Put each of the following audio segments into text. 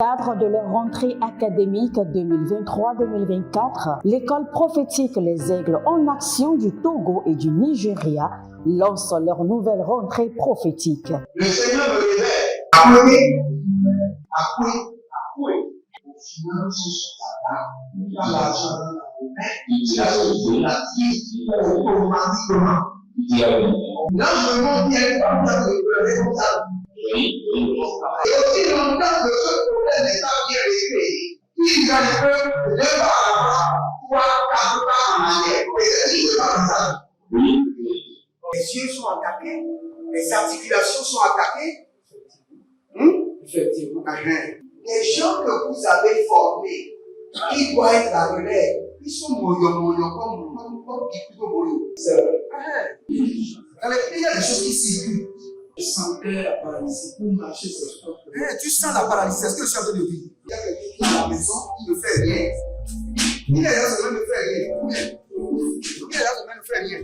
Cadre de leur rentrée académique 2023-2024, l'école prophétique Les Aigles en Action du Togo et du Nigeria lance leur nouvelle rentrée prophétique. Le Seigneur me révèle. Appelez. Finance, dans l'argent, il a sauvé la vie automatiquement. Là, je montre bien comme ça, le responsable. Et aussi longtemps que ce problème n'est pas bien réglé, il y a des peuples de par là-bas, 3, 4 pas en arrière. Et c'est pas ça. Les yeux sont attaqués, les articulations sont attaquées. Effectivement. Les gens que vous avez formés, qui doivent être la relève, ils sont moyo comme plutôt moyo. C'est vrai. Dans les pays, il y a des choses qui circulent. Je sentais la paralysie pour marcher sur ce propre. Tu sens la paralysie, c'est ce que je suis en train de dire. Il y a quelqu'un qui est à la maison, qui ne fait rien. Il y a des gens qui ne fait rien.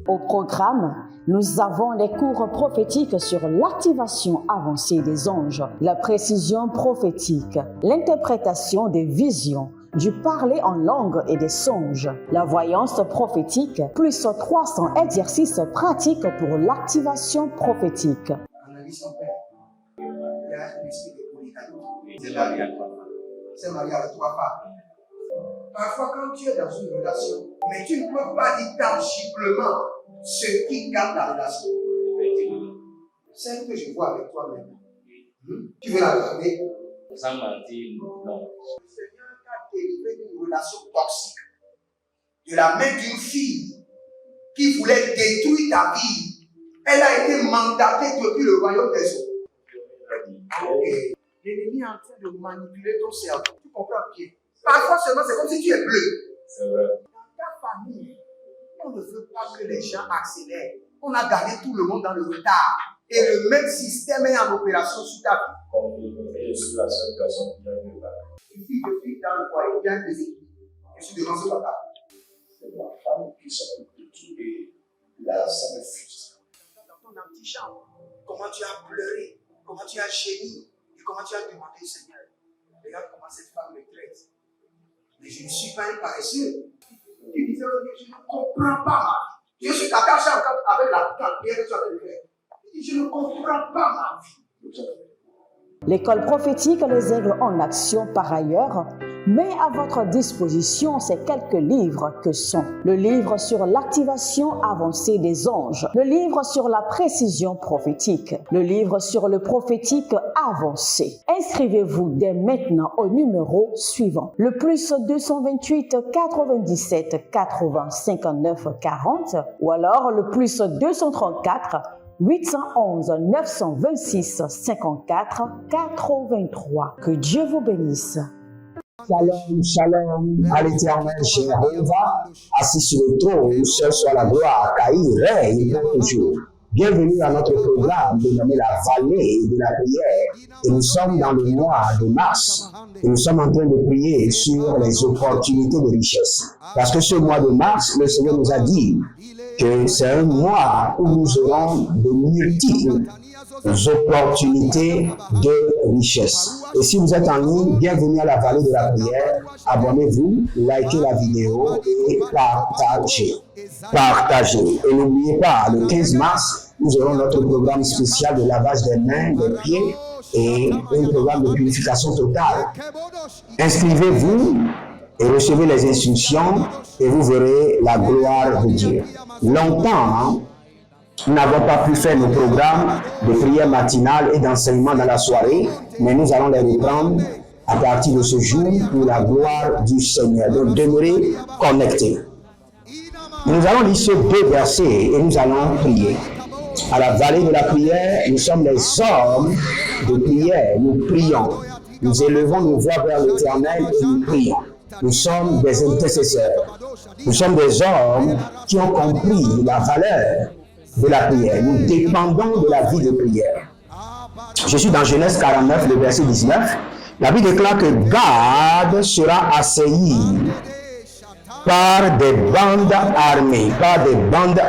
Au programme, nous avons les cours prophétiques sur l'activation avancée des anges, la précision prophétique, l'interprétation des visions, du parler en langue et des songes, la voyance prophétique, plus 300 exercices pratiques pour l'activation prophétique. Analyse son père. Il y a un esprit de polygamie. C'est marié à trois femmes. C'est marié à trois femmes. Parfois, quand tu es dans une relation, mais tu ne peux pas dire tangiblement ce qui garde la relation. Celle que je vois avec toi maintenant. Tu veux la regarder? Sans mentir, non. Le Seigneur t'a délivré d'une relation toxique. De la main d'une fille qui voulait détruire ta vie. Elle a été mandatée depuis le royaume des eaux. L'ennemi est en train de manipuler ton cerveau. Tu comprends bien? Parfois seulement, c'est comme si tu es bleu. C'est vrai. Dans ta famille, on ne veut pas que les gens accélèrent. On a gardé tout le monde dans le retard. Et le même système est en opération sur ta vie. Comme je suis la seule personne qui a vu ça. Une fille de fille dans le foyer, bien des équipes. Je suis devant ce papa. C'est ma femme qui s'occupe de tout et là, ça me frustre. Dans ton antichambre, comment tu as pleuré, comment tu as gémi et comment tu as demandé au Seigneur. Regarde comment cette femme me traite. Mais je ne suis pas un paresseux. Tu disais, je ne comprends pas ma vie. Je suis attaché encore avec la prière que tu as fait de faire. Je ne comprends pas ma vie. L'école prophétique Les Aigles en Action, par ailleurs, met à votre disposition ces quelques livres que sont le livre sur l'activation avancée des anges, le livre sur la précision prophétique, le livre sur le prophétique avancé. Inscrivez-vous dès maintenant au numéro suivant, le plus 228 97 80 59 40 ou alors le plus 234 811 926 54 83. Que Dieu vous bénisse. Shalom, shalom à l'éternel Jéhovah, assis sur le trône, seul soit la gloire, car il règne pour toujours. Bienvenue à notre programme dénommé la vallée de la prière. Et nous sommes dans le mois de mars. Et nous sommes en train de prier sur les opportunités de richesse. Parce que ce mois de mars, le Seigneur nous a dit que c'est un mois où nous aurons de multiples opportunités de richesse. Et si vous êtes en ligne, bienvenue à la vallée de la prière. Abonnez-vous, likez la vidéo et partagez. Et n'oubliez pas, le 15 mars, nous aurons notre programme spécial de lavage des mains, des pieds et un programme de purification totale. Inscrivez-vous et recevez les instructions et vous verrez la gloire de Dieu. Longtemps, nous n'avons pas pu faire nos programmes de prière matinale et d'enseignement dans la soirée, mais nous allons les reprendre à partir de ce jour pour la gloire du Seigneur. Donc demeurez connectés. Nous allons lire ces deux versets et nous allons prier. À la vallée de la prière, nous sommes les hommes de prière. Nous prions. Nous élevons nos voix vers l'Éternel et nous prions. Nous sommes des intercesseurs. Nous sommes des hommes qui ont compris la valeur de la prière. Nous dépendons de la vie de prière. Je suis dans Genèse 49, le verset 19. La Bible déclare que Gad sera assailli par des bandes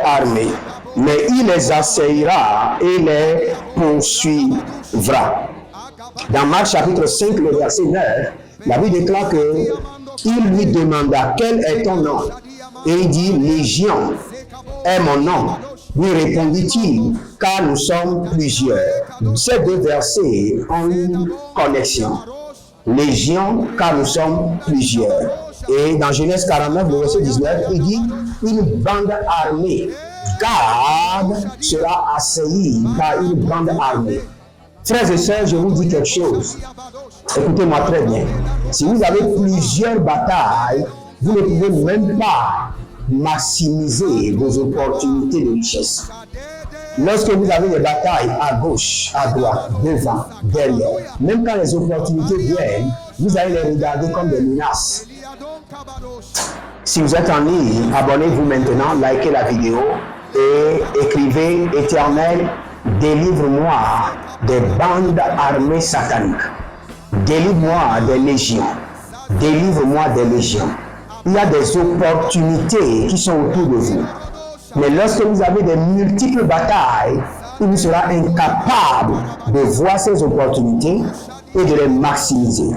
armées, mais il les assaillira et les poursuivra. Dans Marc chapitre 5, le verset 9, la Bible déclare que il lui demanda quel est ton nom. Et il dit Légion est mon nom. Lui répondit-il, car nous sommes plusieurs. Ces deux versets ont une connexion. Légion, car nous sommes plusieurs. Et dans Genèse 49, le verset 19, il dit une bande armée. Gad sera assailli par une bande armée. Frères et sœurs, je vous dis quelque chose. Écoutez-moi très bien. Si vous avez plusieurs batailles, vous ne pouvez même pas maximiser vos opportunités de richesse. Lorsque vous avez des batailles à gauche, à droite, devant, derrière, même quand les opportunités viennent, vous allez les regarder comme des menaces. Si vous êtes en ligne, abonnez-vous maintenant, likez la vidéo et écrivez « Éternel, délivre-moi des bandes armées sataniques. Délivre-moi des légions. Délivre-moi des légions. » Il y a des opportunités qui sont autour de vous. Mais lorsque vous avez des multiples batailles, il vous sera incapable de voir ces opportunités et de les maximiser.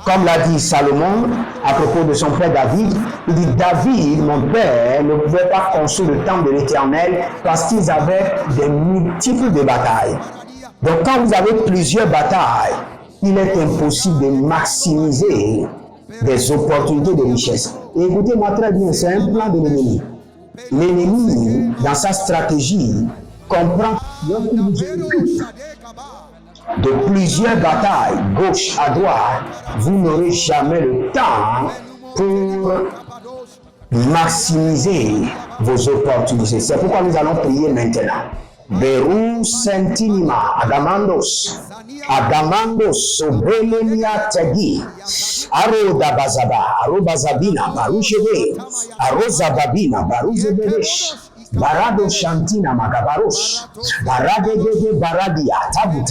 Comme l'a dit Salomon à propos de son père David, il dit David, mon père, ne pouvait pas construire le temple de l'Éternel parce qu'ils avaient des multiples de batailles. Donc quand vous avez plusieurs batailles, il est impossible de maximiser des opportunités de richesse. Et écoutez-moi très bien, c'est un plan de l'ennemi. L'ennemi, dans sa stratégie, comprend lorsqu'il vous occupe de plusieurs batailles, gauche à droite, vous n'aurez jamais le temps pour maximiser vos opportunités. C'est pourquoi nous allons prier maintenant. Beru sentinima, Adamandos, Sobrelenia Tegi, Aroda Bazaba, Arobazabina, Barucheve, Arozababina, Baruzeberesh, Barado Shantina Magabarosh, Baradege Baradia, Tabu,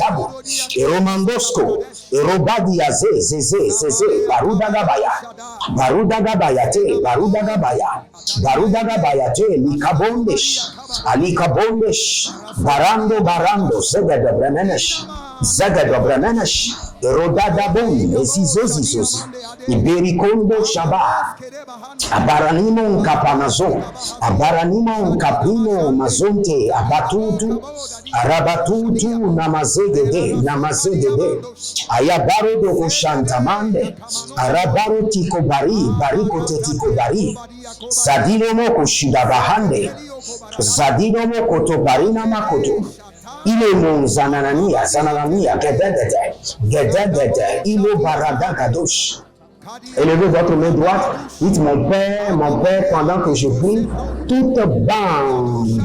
Eromandosco, Erobadia Zeze, Baruda Gabaya, Alika Bondesh, Barando, Zegede Bremenesh, Erodada Bon, Ezizos, Iberikondo Shaba, Abaranimon Kapanazo, Abaranimon Capino Mazonte, Abatutu, Arabatutu, Namazegede, Ayabaro do Shantamande, Arabaro Tikobari, Bariko Tekobari, Zadino Koshidabahande, Zadino Kotobarina Makoto. Ilemon Zananania, Gededede, Ilo Barada Kadosh. Élevez votre main droite, dites mon Père, pendant que je prie, toute bande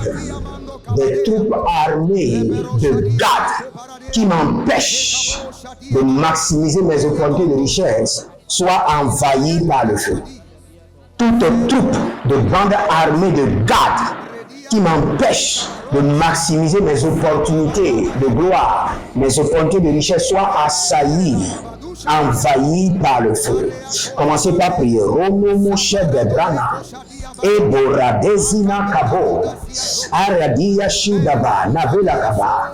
de troupes armées de Gad qui m'empêchent de maximiser mes opportunités de richesse soit envahie par le feu. Toute troupe de bandes armées de Gad qui m'empêche de maximiser mes opportunités de gloire, mes opportunités de richesse, soit assaillies, envahies par le feu. Commencez par prier. Romo Moshe Bebrana, Ebora Dezina Kabo, Aradia Shidaba, Navela Kaba,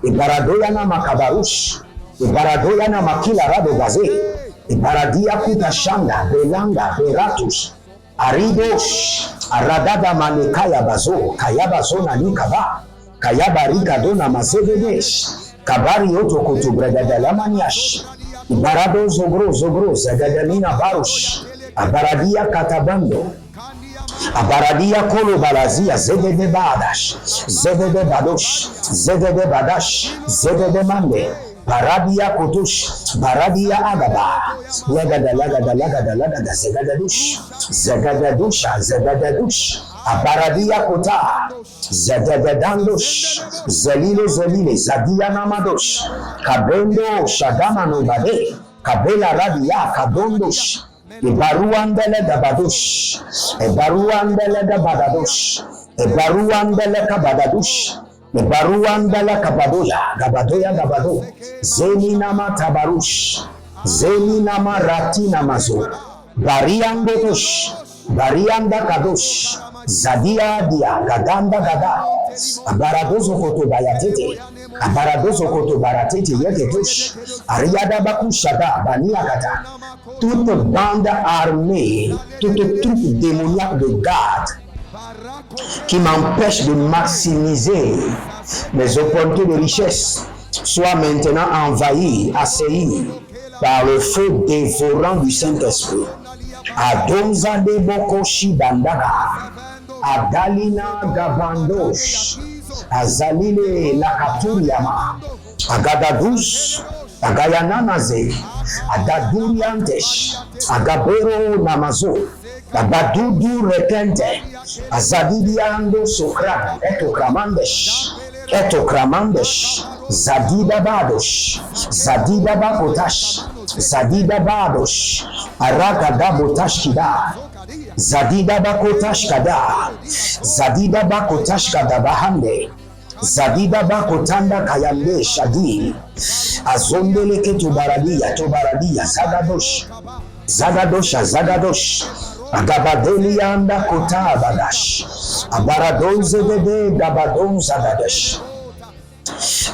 Ibaradoyana Makabarush, Ibaradoyana Makila Rado Gaze, Ibaradia Kutashanda, Belanga, Beratus, Aridosh, Aradada Manekaya Bazo, Kayabazo Nanikaba, Kayabarika Dona Mazevedesh, Kabari Otokoto Bradadala Maniash, Barado Zogro, Zagadamina Barush, Abaradia Katabando, Abaradia Kolo Balazia, Zedede Badash, Zedede Badosh, Zedede Badash, Zedede Mande, Baradia Kotush, Baradia Agaba, Lagada, Zegadadush, Abaradia Kota, Zedadandosh, Zelile, Zadia Namadosh, Kabendo, Shadamano Bade, Kabela Radia, Kabondosh, Ebaruandele Gabadosh, Ebaruandele Gabadadosh, Ebaruandele Kabadadush, Ebaruandele Gabadoya, Gabado, Zeninama Tabarush, Zeninama Ratina Mazo, Bariandosh, Barianda Kadosh, Zadia Dia, Gadanda Gada, Abaradozo Koto Bayatete, Abaradozo koto baratete yeketush. Ariada bakushada baniakata. Toute bande armée, toute troupe démoniaque de garde qui m'empêche de maximiser mes opportunités de richesse, soit maintenant envahie, assaillie par le feu dévorant du Saint-Esprit. Adonza de Bokoshi Bandaga, Adalina Gabandosh, Azalile Lakaturiama, Agadadus, Agayananaze, Adaduriantesh, Agabero Namazo, Abadudu Retente, Azadidiando Sokran, Etokramandesh, Zadida Badosh, Zadida Bakotash, Zadida Badosh, Aragada Botash Kida, Zadida Bakotash Kada, Zadida Bakotash Kada Bahande, Zadida Bakotanda Kayande Shadi, Azondeleke Tobaradia, Zagadosh, Agabadelianda Kota Badash, Abaradonze de Gabadon Zagadesh,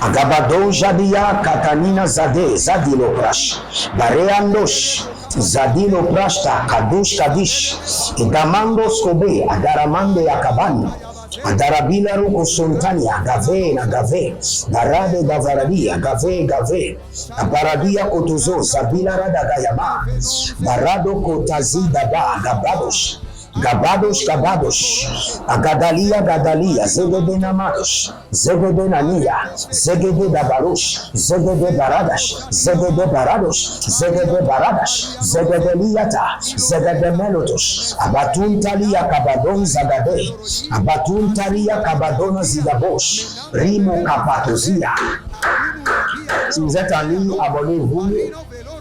Agabadon Jadia Katanina Zade, Zadilo Prash, Bareandosh, Zadilo Prashta, Kadush Kadish, Idamandos Kobe, Adaramande Akabani, Adarabila Ruko Sontania, Gave, Darade Gavaradia, Gave, Abaradia Kotozo, Zabila Radagayama, Barado Kotazi Daba, Gabadosh, Agadalia, Zegede Namadosh, Zegede Nania, Zegede Dabarosh, Zegede Baradosh, Zegede Liata, Zegede Melotosh, Abatuntalia Kabadon Zagade, Abatuntalia Kabadona Zidabosh, Rimo Kapatozia. Si vous êtes en ligne, abonnez-vous,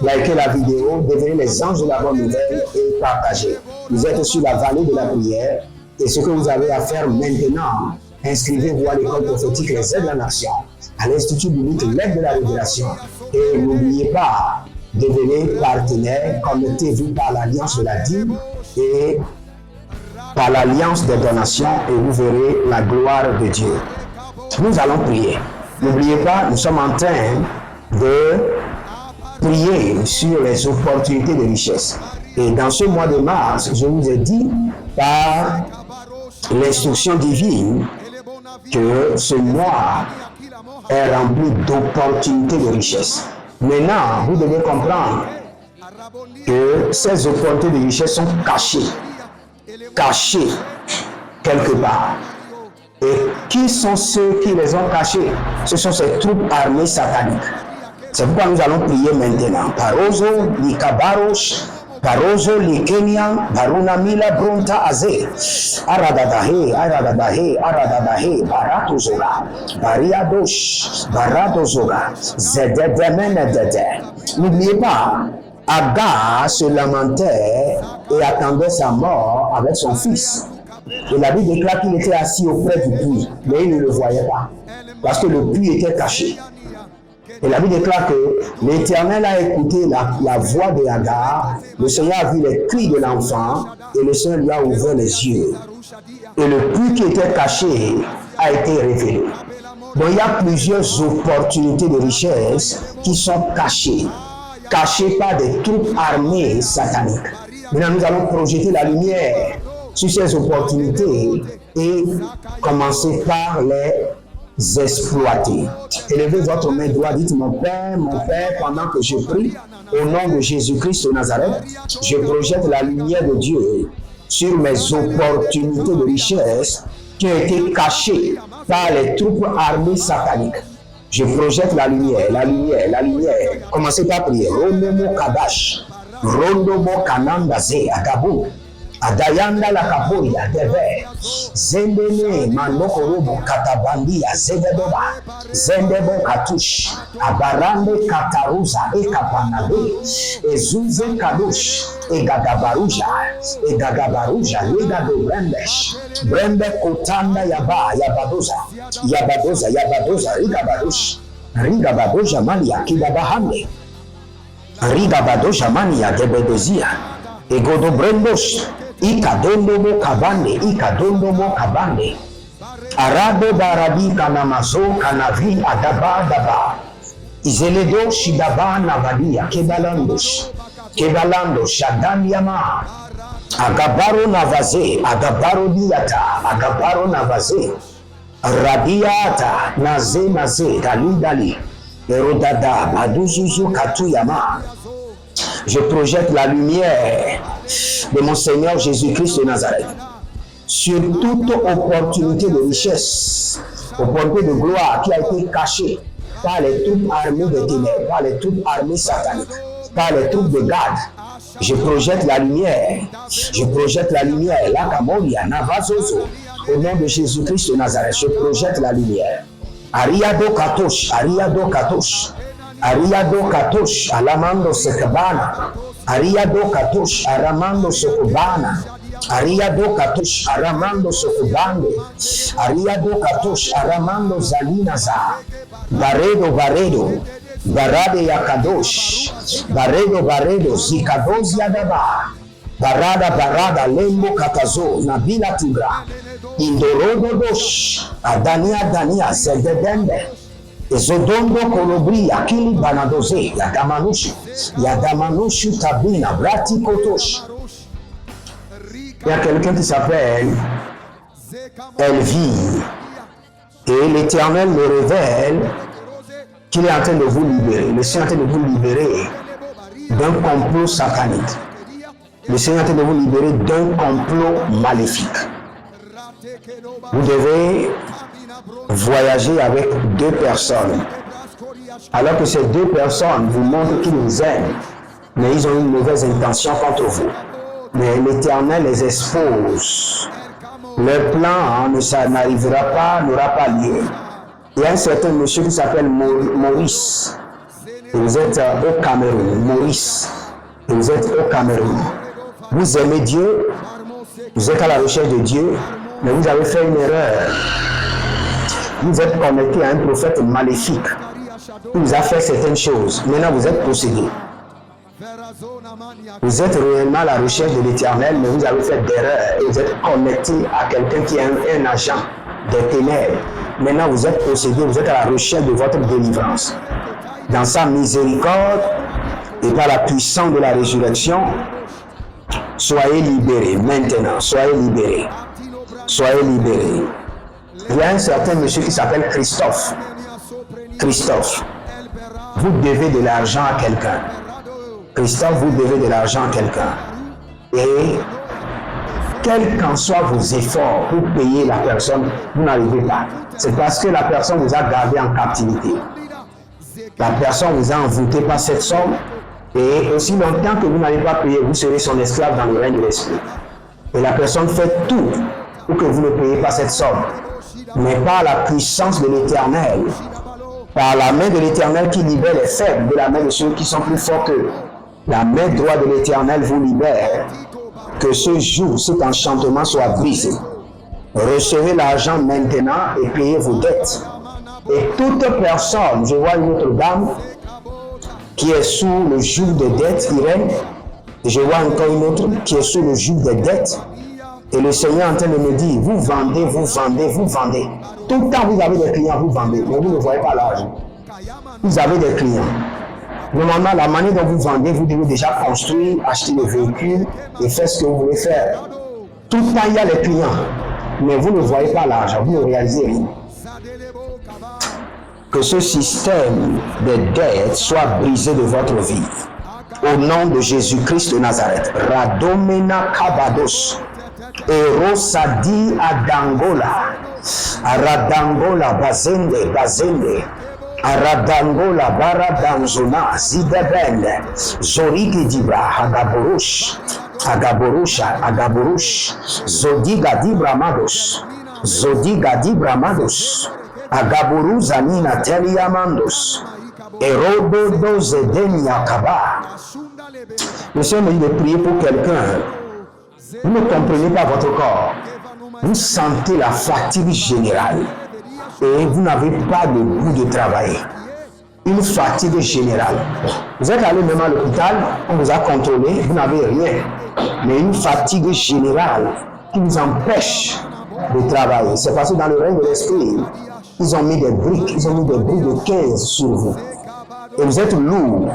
likez la vidéo, devenez les anges de la bonne nouvelle et partagez. Vous êtes sur la vallée de la prière et ce que vous avez à faire maintenant, inscrivez-vous à l'école prophétique Les Aides de la Nation, à l'Institut biblique L'aide de la Révélation et n'oubliez pas, devenez partenaire, connectez-vous par l'alliance de la dîme et par l'alliance des donations et vous verrez la gloire de Dieu. Nous allons prier. N'oubliez pas, nous sommes en train de prier sur les opportunités de richesse. Et dans ce mois de mars, je vous ai dit par l'instruction divine que ce mois est rempli d'opportunités de richesse. Maintenant, vous devez comprendre que ces opportunités de richesse sont cachées quelque part. Et qui sont ceux qui les ont cachés? Ce sont ces troupes armées sataniques. C'est pourquoi nous allons prier maintenant. Parozo, Likabarosh, Parozo, Likenian, Baruna Mila, Bronta Aze, Aradadahe, Baratozora, Baradozora, Zededemenedede. N'oubliez pas, Agar se lamentait et attendait sa mort avec son fils. Et la Bible déclare qu'il était assis auprès du puits, mais il ne le voyait pas, parce que le puits était caché. Et la Bible déclare que l'Éternel a écouté la voix de Agar, le Seigneur a vu les cris de l'enfant, et le Seigneur lui a ouvert les yeux. Et le puits qui était caché a été révélé. Donc il y a plusieurs opportunités de richesse qui sont cachées par des troupes armées sataniques. Maintenant nous allons projeter la lumière sur ces opportunités et commencer par les exploiter. Élevez votre main droite, dites mon Père, pendant que je prie, au nom de Jésus-Christ de Nazareth, je projette la lumière de Dieu sur mes opportunités de richesse qui ont été cachées par les troupes armées sataniques. Je projette la lumière. Commencez par prier. Rondomo Kadash, Rondomo Kanandaze, Agabou. Adayanda la kaporia deve zendene manokorobo katabandia zegedoba zendebo katush abarande kataruza ekapanabe ezuze kadush egagabaruja legado brembe kotanda yabadoza rigabadoja mania kidabahande rigabadoja mania debedozia egodo brendosh Ikadondo mo kabande, Arado baradi kanamazo kanavi adaba daba. Izeledo shidaba navadia kebalandos. Kebalando shadaniama. Agabaro navaze, agabaro diata, agabaro navaze. Radiata naze naze dali dali. Erodada baduzuzu katuyama. Je projette la lumière de mon Seigneur Jésus-Christ de Nazareth sur toute opportunité de richesse, opportunité de gloire qui a été cachée par les troupes armées des ténèbres, par les troupes armées sataniques, par les troupes de garde. Je projette la lumière, je projette la lumière, la Camoria, Navazozo, au nom de Jésus-Christ de Nazareth, je projette la lumière. Ariado Katosh, Ariado Katosh, Ariado Katosh, Alamando Sekabana, Ariado Katosh, Aramando Sokobana, Ariado Katosh, Aramando Sokobande, Ariado Katosh, Aramando Zalinaza, Baredo, Baredo, Barade Yakadosh, Baredo, Baredo, Zikadoz Yadaba, Barada, Barada, Lembo Katazo, Nabila Tigra, Indorodo Dosh, Adania, Dania, Zededembe, Zodondo Kolobri, Akili Banadoze, Yadamanushu Tabina, Brati Kotosh. Il y a quelqu'un qui s'appelle Elvie. Et l'Éternel me révèle qu'il est en train de vous libérer. Le Seigneur est en train de vous libérer d'un complot satanique. Le Seigneur est en train de vous libérer d'un complot maléfique. Vous devez voyager avec deux personnes. Alors que ces deux personnes vous montrent qu'ils vous aiment, mais ils ont une mauvaise intention contre vous. Mais l'Éternel les expose. Leur plan n'arrivera pas, n'aura pas lieu. Il y a un certain monsieur qui s'appelle Maurice. Et vous êtes au Cameroun. Maurice. Et vous êtes au Cameroun. Vous aimez Dieu. Vous êtes à la recherche de Dieu. Mais vous avez fait une erreur. Vous êtes connecté à un prophète maléfique. Il vous a fait certaines choses. Maintenant, vous êtes possédé. Vous êtes réellement à la recherche de l'Éternel, mais vous avez fait d'erreurs et vous êtes connecté à quelqu'un qui est un agent des ténèbres. Maintenant, vous êtes possédé, vous êtes à la recherche de votre délivrance. Dans sa miséricorde et par la puissance de la résurrection, soyez libérés maintenant, soyez libérés. Soyez libérés. Il y a un certain monsieur qui s'appelle Christophe. Christophe, vous devez de l'argent à quelqu'un. Christophe, vous devez de l'argent à quelqu'un. Et quels qu'en soient vos efforts pour payer la personne, vous n'arrivez pas. C'est parce que la personne vous a gardé en captivité. La personne vous a envoûté par cette somme. Et aussi longtemps que vous n'allez pas payer, vous serez son esclave dans le règne de l'esprit. Et la personne fait tout pour que vous ne payiez pas cette somme. Mais par la puissance de l'Éternel, par la main de l'Éternel qui libère les faibles de la main de ceux qui sont plus forts qu'eux. La main droite de l'Éternel vous libère. Que ce jour, cet enchantement soit brisé. Recevez l'argent maintenant et payez vos dettes. Et toute personne, je vois une autre dame qui est sous le joug des dettes, Irène. Et je vois encore une autre qui est sous le joug des dettes. Et le Seigneur est en train de me dire, vous vendez, vous vendez, vous vendez. Tout le temps, vous avez des clients, vous vendez, mais vous ne voyez pas l'argent. Vous avez des clients. Normalement, la manière dont vous vendez, vous devez déjà construire, acheter le véhicule et faire ce que vous voulez faire. Tout le temps, il y a les clients, mais vous ne voyez pas l'argent, vous ne réalisez rien. Que ce système de dette soit brisé de votre vie. Au nom de Jésus-Christ de Nazareth. Radomena Kabados. Erosadi Adangola. Aradangola Bazende Bazende. Aradangola Baradanzona Zidebende Zoriki Dibra Agaborush Agaborusha Agaborush Zodiga Dibramados Zodiga Dibramados Agaboru Zanina Teliamandos Erodo Zedenia Kaba. Le Seigneur me dit de prier pour quelqu'un. Vous ne comprenez pas votre corps. Vous sentez la fatigue générale. Et vous n'avez pas de goût de travailler. Une fatigue générale. Vous êtes allé même à l'hôpital, on vous a contrôlé, vous n'avez rien. Mais une fatigue générale qui vous empêche de travailler. C'est parce que dans le règne de l'esprit, ils ont mis des briques, de 15 sur vous. Et vous êtes lourd,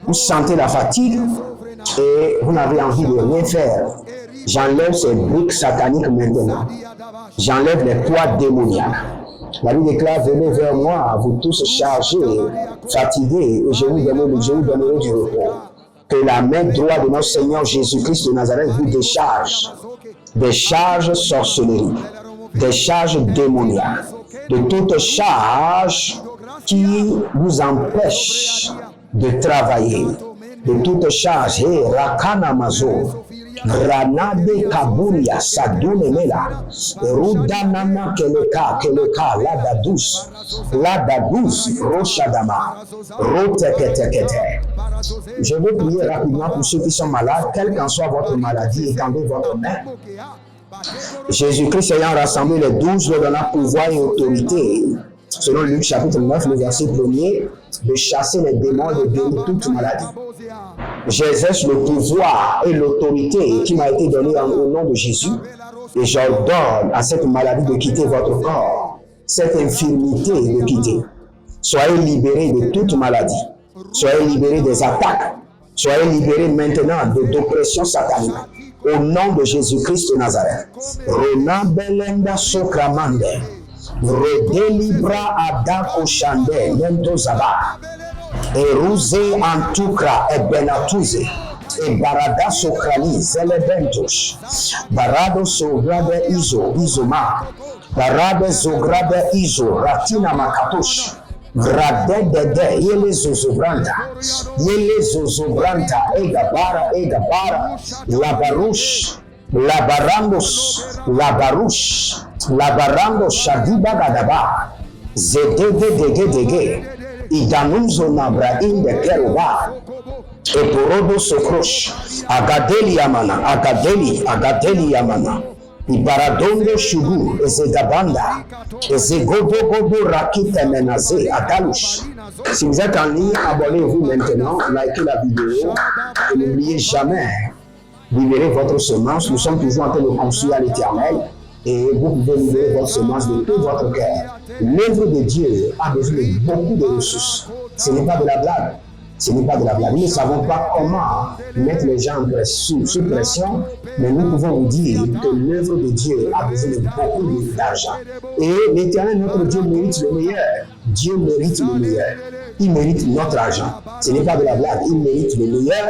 vous sentez la fatigue et vous n'avez envie de rien faire. J'enlève ces briques sataniques maintenant. J'enlève les poids démoniaques. La Bible déclare, venez vers moi, vous tous chargés, fatigués, et je vous donnerai du repos. Que la main droite de notre Seigneur Jésus-Christ de Nazareth vous décharge des charges sorcelleries, des charges démoniaques, de toutes charges qui vous empêchent de travailler, de toutes charges, Rakana Mazo, Ranade Kaburia, Sadunemela, Rudanana Keleka, Ladadus, Roshadama, Roteketekete. Je veux prier rapidement pour ceux qui sont malades, quelle qu'en soit votre maladie, étendez votre main. Jésus-Christ ayant rassemblé les 12, leur donna pouvoir et autorité, selon Luc chapitre 9, le verset 1er, de chasser les démons et de guérir toute maladie. J'exerce le pouvoir et l'autorité qui m'a été donnée au nom de Jésus et j'ordonne à cette maladie de quitter votre corps, cette infirmité de quitter. Soyez libérés de toute maladie, soyez libérés des attaques, soyez libérés maintenant d'oppression satanique. Au nom de Jésus-Christ de Nazareth. Rona belenda sokramande. Redelibra adako shande lento zaba. Eruze antukra ebenatuze. E barada sokrani zelebentos. Barado sograde izoma. Barade zograde izo ratina makatosh. Radedede yele zozobranta egabara labarandos shadiba gadaba zedege idanunzo nabra inde keruba eporodo sokrosh agadeli yamana Ibaradondo shugu ezegabanda ezegobogobo rakite menaze agalush. Si vous êtes en ligne, abonnez-vous maintenant, likez la vidéo et n'oubliez jamais, libérez votre semence. Nous sommes toujours en train de construire à l'Éternel et vous pouvez libérer votre semence de tout votre cœur. L'œuvre de Dieu a besoin de beaucoup de ressources. Ce n'est pas de la blague. Ce n'est pas de la blague. Nous ne savons pas comment mettre les gens sous pression, mais nous pouvons vous dire que l'œuvre de Dieu a besoin de beaucoup d'argent. Et l'Éternel, notre Dieu, mérite le meilleur. Dieu mérite le meilleur. Il mérite notre argent. Ce n'est pas de la blague. Il mérite le meilleur.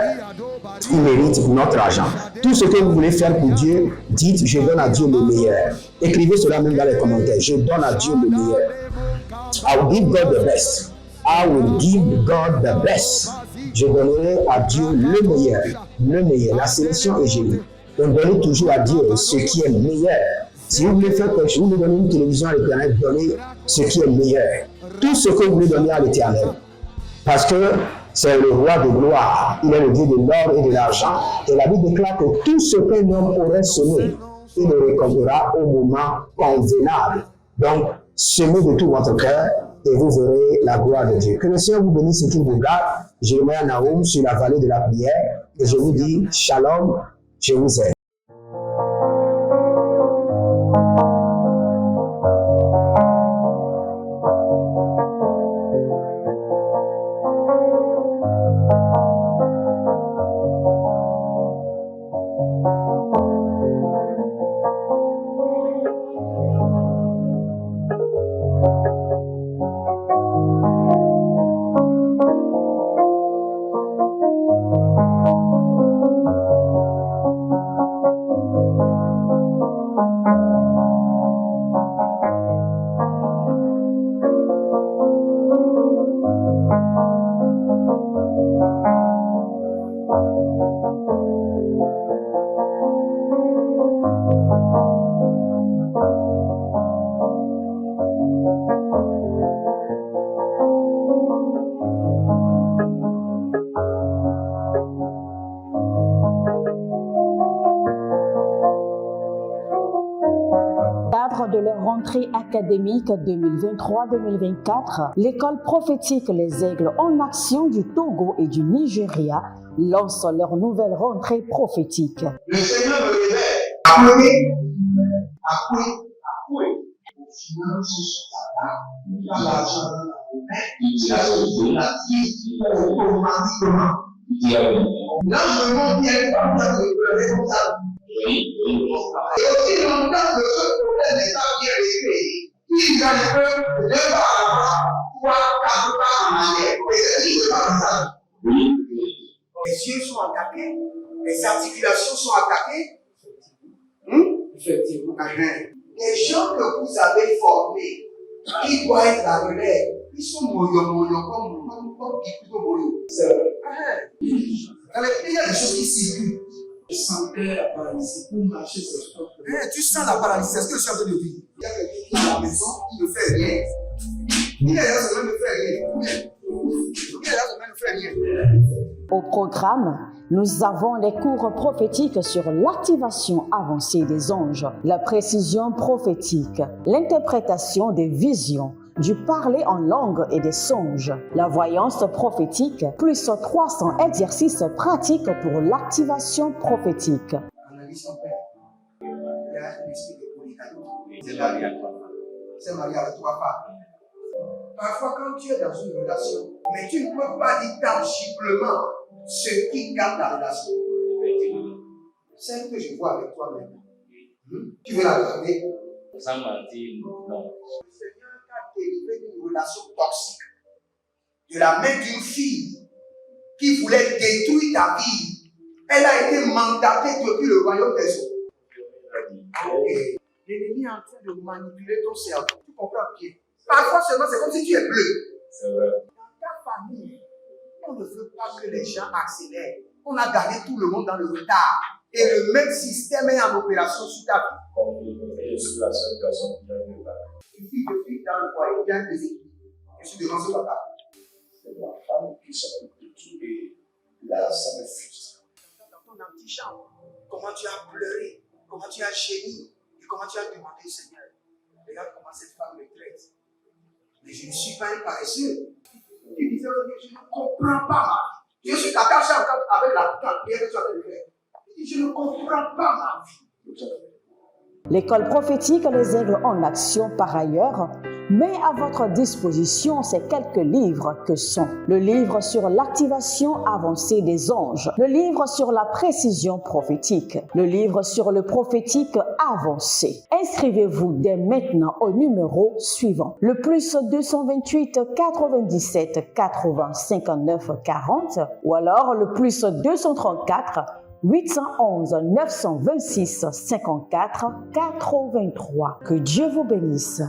Il mérite notre argent. Tout ce que vous voulez faire pour Dieu, dites, je donne à Dieu le meilleur. Écrivez cela même dans les commentaires. Je donne à Dieu le meilleur. I will give God the best. I will give God the best. Je donnerai à Dieu le meilleur. La sélection est génie. Donc donnez toujours à Dieu ce qui est meilleur. Si vous voulez faire quelque chose, vous voulez donner une télévision à l'Éternel, donnez ce qui est meilleur. Tout ce que vous voulez donner à l'Éternel. Parce que c'est le roi de gloire. Il est le Dieu de l'or et de l'argent. Et la Bible déclare que tout ce qu'un homme aurait semé, il le récoltera au moment convenable. Donc, semez de tout votre cœur et vous verrez la gloire de Dieu. Que le Seigneur vous bénisse et qu'il vous garde. Jérémie Naoum sur la vallée de la prière. Et je vous dis, shalom, je vous aime. De leur rentrée académique 2023-2024, l'école prophétique Les Aigles en Action du Togo et du Nigeria lance leur nouvelle rentrée prophétique. Le Seigneur me révèle. Apprenez finances sont là, il a l'argent dans la main, il a le relatif automatiquement. Là, je me montre bien pas besoin de pleurer comme ça. Et aussi longtemps que ce problème n'est pas bien réglé, il va le deux pas à l'avant, trois, quatre pas en arrière. Et c'est dit, c'est pas comme ça. Les yeux sont attaqués, les articulations sont attaquées. Effectivement. Les gens que vous avez formés, qui doivent être la relève, ils sont moyo comme plutôt moyo. C'est vrai. Dans les pays, il y a des choses qui circulent. Je sentais la paralysie pour marcher sur ce corps. Tu sens la paralysie, c'est ce que je suis en train de dire. Il y a quelqu'un qui est à la maison, qui ne fait rien. Il est là, ça ne fait rien. Il est là, ça ne fait rien. Au programme, nous avons les cours prophétiques sur l'activation avancée des anges, la précision prophétique, l'interprétation des visions, du parler en langue et des songes, la voyance prophétique, plus 300 exercices pratiques pour l'activation prophétique. Analyse son père. Il y a un esprit de polygamie. C'est marié à trois femmes. C'est marié à trois femmes. Parfois, quand tu es dans une relation, mais tu ne peux pas dire tangiblement ce qui garde la relation. Celle que je vois avec toi maintenant. Tu veux la garder? Sans mentir, non. Le Seigneur t'a délivré d'une relation toxique. De la main d'une fille qui voulait détruire ta vie. Elle a été mandatée depuis le royaume des eaux. Et l'ennemi est en train de manipuler ton cerveau. Tu comprends bien? Parfois seulement, c'est comme si tu es bleu. C'est vrai. Dans ta famille, on ne veut pas que les gens accélèrent. On a gardé tout le monde dans le retard. Et le même système est en opération sur ta vie. Comme je suis la seule personne qui a vu là. Une fille de fille dans le foyer, bien déséquilibrée. Je suis devant ce papa. C'est ma femme qui s'occupe de tout et là, ça me frustre. Dans ton antichambre, comment tu as pleuré, comment tu as gémi et comment tu as demandé au Seigneur. Regarde comment cette femme me traite. Mais je ne suis pas un paresseux. Tu disais, je ne comprends pas ma vie. Je suis attaché encore avec la prière que tu as fait faire. Je ne comprends pas ma vie. L'école prophétique Les Aigles en Action, par ailleurs, met à votre disposition ces quelques livres que sont le livre sur l'activation avancée des anges, le livre sur la précision prophétique, le livre sur le prophétique avancé. Inscrivez-vous dès maintenant au numéro suivant, le plus 228 97 80 59 40 ou alors le plus 234 811 926 54 83. Que Dieu vous bénisse.